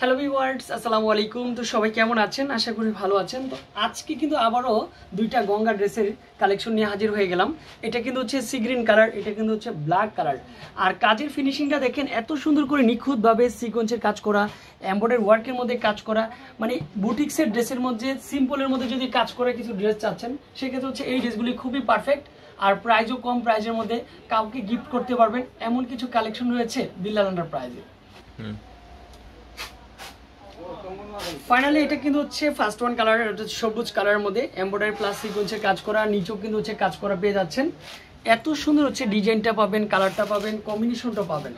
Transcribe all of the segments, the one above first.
Hello viewers, আসসালামু আলাইকুম। তো সবাই কেমন আছেন? আশা করি ভালো আছেন। তো আজকে কিন্তু আবারও দুইটা গঙ্গা ড্রেসের কালেকশন নিয়ে হাজির হয়ে গেলাম। এটা কিন্তু হচ্ছে সি গ্রিন কালার, এটা কিন্তু হচ্ছে ব্ল্যাক কালার। আর কাজের ফিনিশিংটা দেখেন, এত সুন্দর করে নিখুঁতভাবে সিকোয়েন্সের কাজ করা, এমব্রয়ডারি ওয়ার্কের মধ্যে কাজ করা, মানে বুটিক্সের ড্রেসের মধ্যে সিম্পলের মধ্যে যদি কাজ করা কিছু ড্রেস চাচ্ছেন, সেক্ষেত্রে হচ্ছে এই ড্রেসগুলি খুবই পারফেক্ট। আর প্রাইসও কম, প্রাইজের মধ্যে কাউকে গিফট করতে পারবেন এমন কিছু কালেকশন রয়েছে বিল্লাল আন্ডার প্রাইজে। ফাইনালি এটা কিন্তু হচ্ছে ফার্স্ট ওয়ান কালার, এটা সবুজ কালারের মধ্যে এমব্রয়ডারি প্লাস সিকোয়েন্সের কাজ করা, নিচেও কিন্তু হচ্ছে কাজ করা পেয়ে যাচ্ছেন। এত সুন্দর হচ্ছে ডিজাইনটা পাবেন, কালারটা পাবেন, কম্বিনেশনটা পাবেন।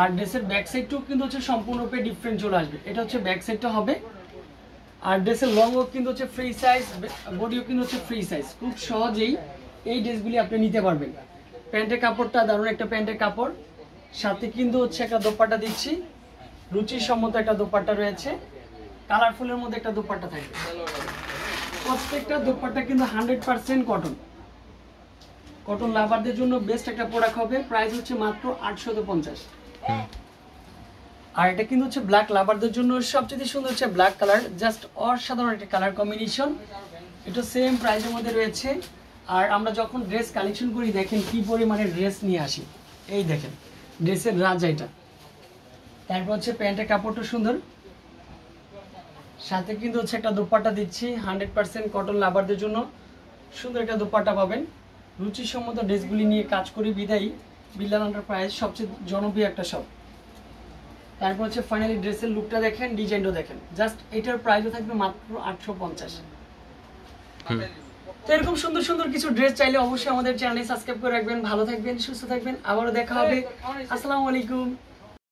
আর ড্রেসের ব্যাক সাইডটাও কিন্তু হচ্ছে সম্পূর্ণরূপে ডিফারেন্ট চলে আসবে। এটা হচ্ছে ব্যাক সাইডটা হবে। আর ড্রেসের লংও কিন্তু হচ্ছে ফ্রি সাইজ, বডিও কিন্তু হচ্ছে ফ্রি সাইজ। খুব সহজেই এই ড্রেসগুলি আপনি নিতে পারবেন। প্যান্টের কাপড়টা দারুণ একটা প্যান্টের কাপড়, সাথে কিন্তু হচ্ছে একটা দোপাট্টা দিচ্ছি, রুচিসম্মত একটা দোপাট্টা রয়েছে, কালারফুলের মধ্যে একটা দোপাট্টা থাকবে। প্রত্যেকটা দোপাট্টা কিন্তু 100% কটন। কটন লাভারদের জন্য বেস্ট একটা প্রোডাক্ট হবে। প্রাইস হচ্ছে মাত্র 850। আর এটা কিন্তু হচ্ছে ব্ল্যাক লাভারদের জন্য সবচেয়ে সুন্দর হচ্ছে ব্ল্যাক কালার, জাস্ট অসাধারণ একটা কালার কম্বিনেশন। এটা সেম প্রাইসের মধ্যে রয়েছে। আর আমরা যখন ড্রেস কালেকশন করি দেখেন কি পরিমাণে ড্রেস নিয়ে আসি। এই দেখেন ড্রেসের রাজা এটা। তারপর হচ্ছে প্যান্টের কাপড়টা সুন্দর, সাথে কিন্তু হচ্ছে একটা দোপাট্টা দিচ্ছি 100% কটন লাভারদের জন্য। সুন্দর একটা দোপাট্টা পাবেন। রুচিসম্মত ড্রেসগুলি নিয়ে কাজ করি বিদায়ী বিল্লাল আন্ডার প্রাইস সবচেয়ে জনপ্রিয় একটা শপ। তারপর হচ্ছে ফাইনালি ড্রেসের লুকটা দেখেন, ডিজাইনটাও দেখেন। জাস্ট এটার প্রাইসও থাকবে মাত্র 850। তো এরকম সুন্দর সুন্দর কিছু ড্রেস চাইলে অবশ্যই আমাদের চ্যানেলে সাবস্ক্রাইব করে রাখবেন। ভালো থাকবেন, সুস্থ থাকবেন, আবারও দেখা হবে। আসসালামু আলাইকুম।